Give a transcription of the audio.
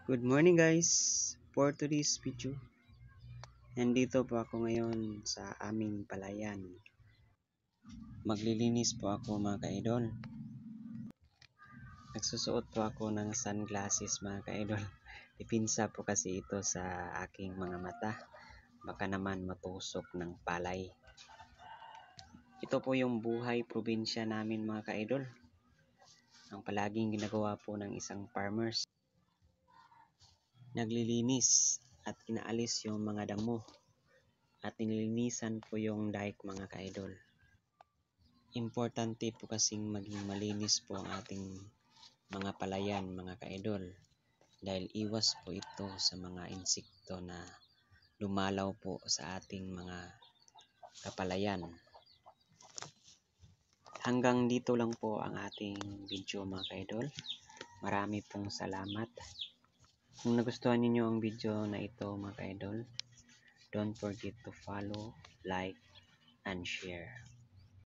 Good morning guys! For today's video, nandito po ako ngayon sa aming palayan. Maglilinis po ako mga ka-idol. Nagsusuot po ako ng sunglasses mga ka-idol. Dipinsa po kasi ito sa aking mga mata. Baka naman matusok ng palay. Ito po yung buhay probinsya namin mga ka-idol. Ang palaging ginagawa po ng isang farmers. Naglilinis at inaalis yung mga damo. At nililinisan po yung dike mga ka-idol. Importante po kasing maging malinis po ang ating mga palayan mga ka-idol. Dahil iwas po ito sa mga insekto na lumalaw po sa ating mga kapalayan. Hanggang dito lang po ang ating video mga ka-idol. Marami pong salamat. Kung nagustuhan niyo ang video na ito mga ka-idol, don't forget to follow, like, and share.